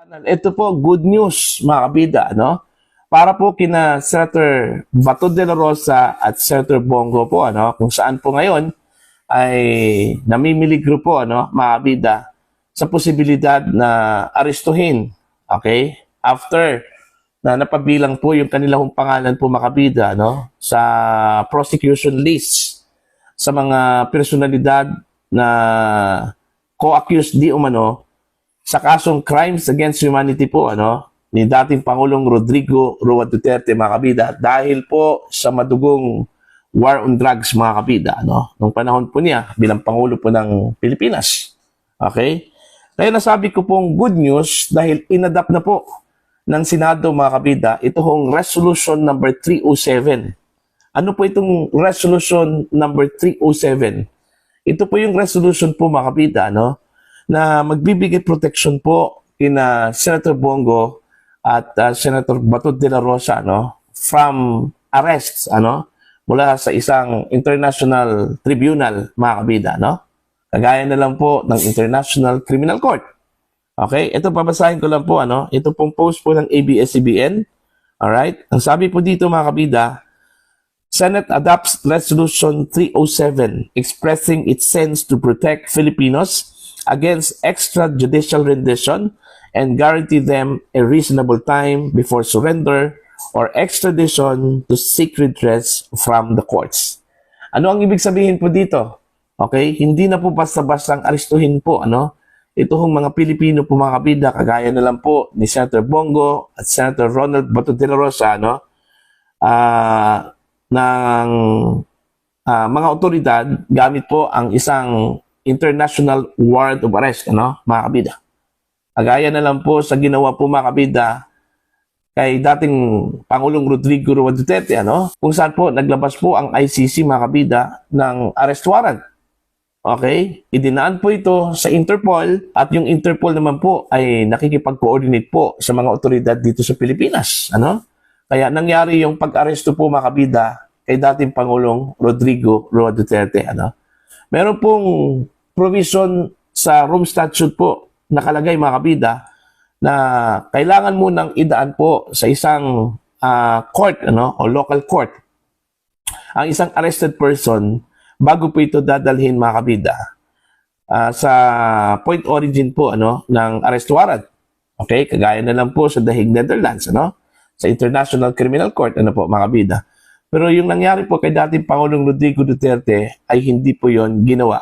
Ito po, good news mga kabida, ano? Para po kina Senator Bato de la Rosa at Senator Bongo po, ano? Kung saan po ngayon ay namimiligro po, ano, mga kabida, sa posibilidad na arestuhin, okay? After na napabilang po yung kanilang pangalan po mga kabida, no? Sa prosecution list sa mga personalidad na co-accused di umano sa kasong crimes against humanity po, ano, ni dating Pangulong Rodrigo Roa Duterte, mga kabida, dahil po sa madugong war on drugs, mga kabida, ano, nung panahon po niya bilang Pangulo po ng Pilipinas. Okay? Kaya nasabi ko pong good news dahil inadapt na po ng Senado, mga kabida, ito hong Resolution number 307. Ano po itong Resolution number 307? Ito po yung resolution po, mga kabida, ano, na magbibigay protection po kina Senator Bongo at Senator Bato de la Rosa, ano, from arrests, ano, mula sa isang international tribunal, mga kabida, no? Kagaya na lang po ng International Criminal Court. Okay? Ito, babasahin ko lang po, ano, ito pong post po ng ABS-CBN. Alright? Ang sabi po dito, mga kabida, Senate adopts Resolution 307 expressing its sense to protect Filipinos against extrajudicial rendition and guarantee them a reasonable time before surrender or extradition to seek redress from the courts. Ano ang ibig sabihin po dito? Okay? Hindi na po basta-bastang arestuhin po, ano? Ito hong mga Pilipino po, mga kabida, kagaya na lang po ni Senator Bongo at Senator Ronald Bato de la Rosa, ano? Ng mga otoridad gamit po ang isang international warrant of arrest, ano, mga kabida. Agaya na lang po sa ginawa po, mga kabida, kay dating Pangulong Rodrigo Roa Duterte, ano, kung saan po naglabas po ang ICC, mga kabida, ng arrest warrant. Okay? Idinaan po ito sa Interpol at yung Interpol naman po ay nakikipag-coordinate po sa mga otoridad dito sa Pilipinas, ano? Kaya nangyari yung pag-aresto po, mga kabida, kay dating Pangulong Rodrigo Roa Duterte, ano? Meron pong provision sa Rome Statute po nakalagay, mga kabida, na kailangan mo nang idaan po sa isang court, ano, o local court ang isang arrested person bago po ito dadalhin, mga kabida, sa point origin po, ano, ng arrest warrant. Okay? Kagaya na lang po sa The Hague, Netherlands, ano, sa International Criminal Court, ano po, mga kabida. Pero yung nangyari po kay dating Pangulong Rodrigo Duterte ay hindi po yon ginawa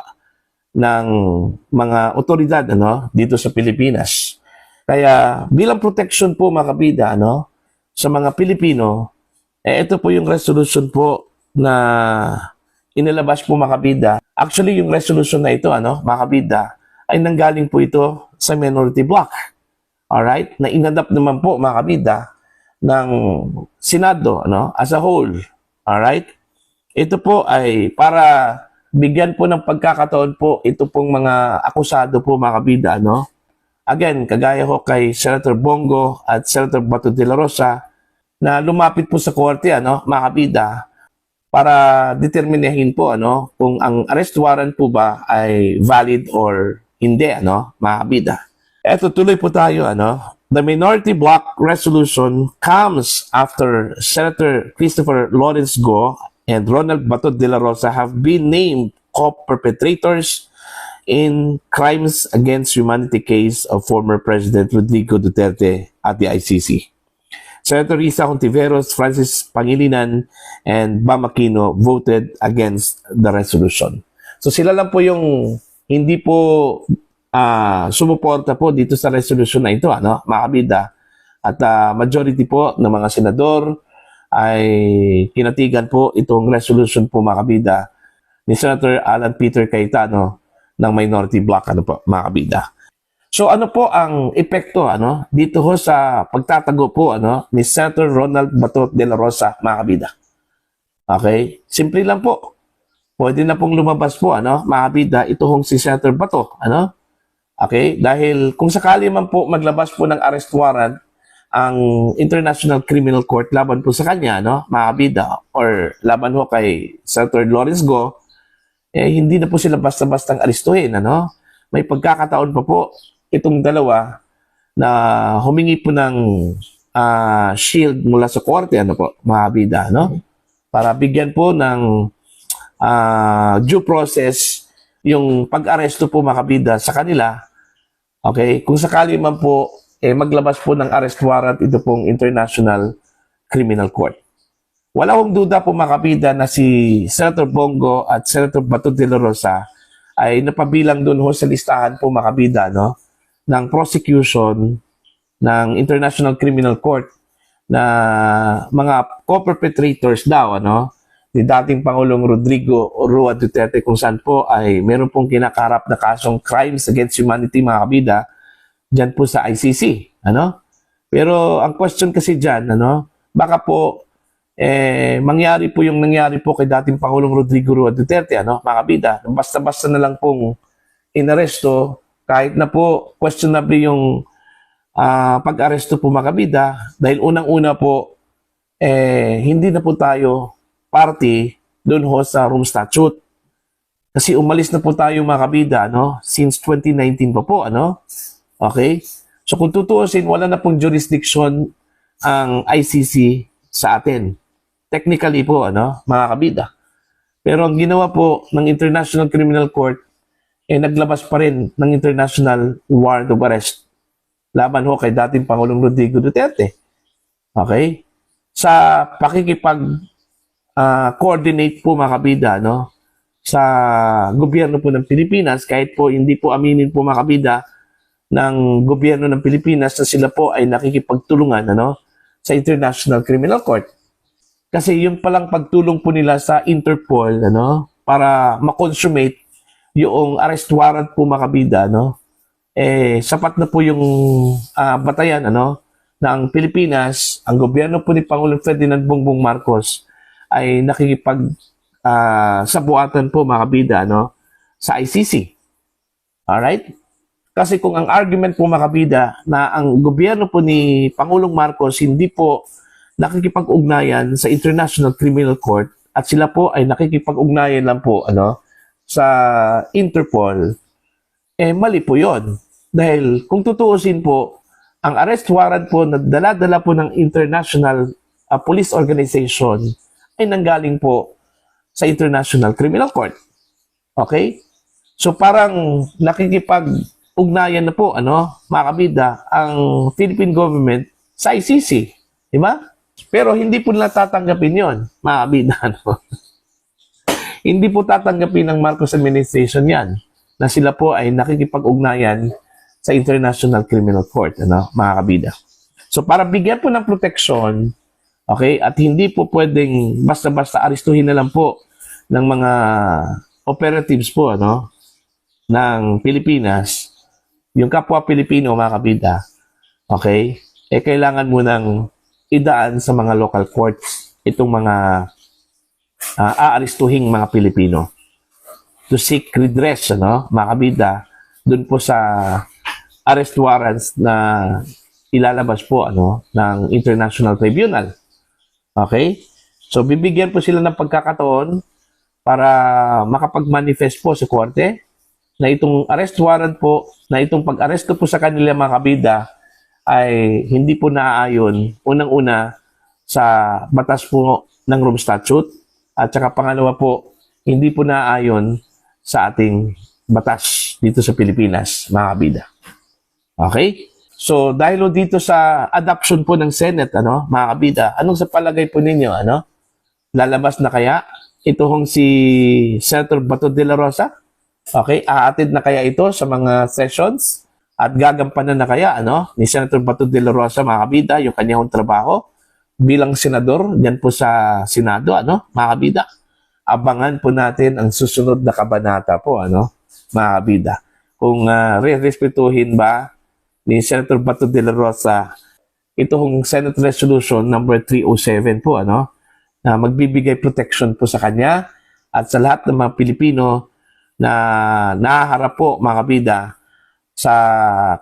ng mga otoridad, ano, dito sa Pilipinas. Kaya bilang protection po, mga kabida, ano, sa mga Pilipino, ito po yung resolution po na inilabas po, mga kabida. Actually, yung resolution na ito, ano, mga kabida, ay nanggaling po ito sa minority bloc. Alright? Na inadapt naman po, mga kabida, ng Senado, ano, as a whole. Alright? Ito po ay para bigyan po ng pagkakataon po ito pong mga akusado po, mga kabida, no? Again, kagaya ho kay Senator Bongo at Senator Bato de la Rosa na lumapit po sa korte, ano, mga kabida, para determinahin po, ano, kung ang arrest warrant po ba ay valid or hindi, ano, mga kabida. Eto, tuloy po tayo, ano. The minority bloc resolution comes after Senator Christopher Lawrence Go and Ronald Bato de la Rosa have been named co-perpetrators in crimes against humanity case of former President Rodrigo Duterte at the ICC. Senator Risa Hontiveros, Francis Pangilinan, and Bam Aquino voted against the resolution. So sila lang po yung hindi po sumuporta po dito sa resolution na ito, ano, mga kabida. At majority po ng mga senador ay kinatigan po itong resolution po, mga kabida, ni Senator Alan Peter Cayetano ng minority bloc, ano po, mga kabida. So ano po ang epekto, ano, dito ho sa pagtatago po, ano, ni Senator Ronald Bato de la Rosa, mga kabida? Okay? Simple lang po. Pwede na pong lumabas po, ano, mga kabida, ito hong si Senator Bato, ano? Okay? Dahil kung sakali man po maglabas po ng arrest warrant ang International Criminal Court laban po sa kanya, no, mga kabida, or laban ho kay Senator Lawrence Go, hindi na po sila basta-bastang arestuhin, ano? May pagkakataon pa po itong dalawa na humingi po ng shield mula sa korte, ano po, mga kabida, no? Para bigyan po ng due process yung pag-aresto po, mga kabida, sa kanila. Okay? Kung sakali man po, maglabas po ng arrest warrant ito pong International Criminal Court. Wala akong duda po, mga kabida, na si Senator Bongo at Senator Bato de la Rosa ay napabilang doon ho sa listahan po, mga kabida, no, ng prosecution ng International Criminal Court na mga co-perpetrators daw, ano, ni dating Pangulong Rodrigo Roa Duterte, kung saan po ay meron pong kinakarap na kasong crimes against humanity, mga kabida, dyan po sa ICC, ano. Pero ang question kasi dyan, ano, baka po mangyari po yung nangyari po kay dating Pangulong Rodrigo Roa Duterte, ano, mga kabida, basta-basta na lang pong inaresto, kahit na po questionable yung pag-aresto po, mga kabida, dahil unang-una po, hindi na po tayo party doon ho sa Rome Statute. Kasi umalis na po tayo, mga kabida, no, since 2019 pa po, ano. Okay? So kung tutuusin, wala na pong jurisdiction ang ICC sa atin. Technically po, ano, mga kabida. Pero ang ginawa po ng International Criminal Court, naglabas pa rin ng International Warrant of Arrest laban ho kay dating Pangulong Rodrigo Duterte. Okay? Sa pakikipag-coordinate po, mga kabida, no, sa gobyerno po ng Pilipinas, kahit po hindi po aminin po, mga kabida, ng gobyerno ng Pilipinas na sila po ay nakikipagtulungan, ano, sa International Criminal Court. Kasi yung palang pagtulong po nila sa Interpol, ano, para ma-consummate yung arrest warrant po, mga kabida, no, sapat na po yung batayan, ano, ng Pilipinas, ang gobyerno po ni Pangulong Ferdinand Bongbong Marcos ay nakikipag sabuatan po, mga kabida, no, sa ICC. Alright? Kasi kung ang argument po, mga kabida, na ang gobyerno po ni Pangulong Marcos hindi po nakikipag-ugnayan sa International Criminal Court at sila po ay nakikipag-ugnayan lang po, ano, sa Interpol, mali po yon. Dahil kung tutuusin po, ang arrest warrant po na dala-dala po ng International Police Organization ay nanggaling po sa International Criminal Court. Okay? So parang nakikipag-ugnayan na po, ano, mga kabida, ang Philippine government sa ICC. Di ba? Pero hindi po nila tatanggapin yon, mga kabida, ano. Hindi po tatanggapin ng Marcos administration yan, na sila po ay nakikipag-ugnayan sa International Criminal Court, ano, mga kabida. So para bigyan po ng proteksyon, okay, at hindi po pwedeng basta-basta aristuhin na lang po ng mga operatives po, ano, ng Pilipinas, yung kapwa Pilipino, mga kabida, okay, kailangan mo nang idaan sa mga local courts itong mga aaristuhing mga Pilipino to seek redress, ano, mga kabida, dun po sa arrest warrants na ilalabas po, ano, ng International Tribunal. Okay? So bibigyan po sila ng pagkakataon para makapag-manifest po sa korte na itong arrest warrant po, na itong pag-aresto po sa kanila, mga kabida, ay hindi po naaayon, unang-una, sa batas po ng Rome Statute, at saka pangalawa po, hindi po naaayon sa ating batas dito sa Pilipinas, mga kabida. Okay? So dahil dito sa adoption po ng Senate, ano, mga kabida, anong sa palagay po ninyo, ano? Lalabas na kaya ito hong si Senator Bato de la Rosa? Okay, aatid na kaya ito sa mga sessions at gagampanan na kaya, ano, ni Senator Bato de la Rosa, mga kabida, yung kanyang trabaho bilang senador diyan po sa Senado, ano, mga kabida. Abangan po natin ang susunod na kabanata po, ano, mga kabida. Kung re-respetuhin ba ni Senator Bato de la Rosa itong Senate Resolution number 307 po, ano, na magbibigay protection po sa kanya at sa lahat ng mga Pilipino na nahaharap po, mga kabida, sa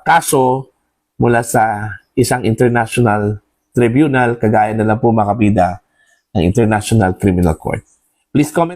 kaso mula sa isang international tribunal, kagaya na lang po, mga kabida, ng International Criminal Court. Please comment.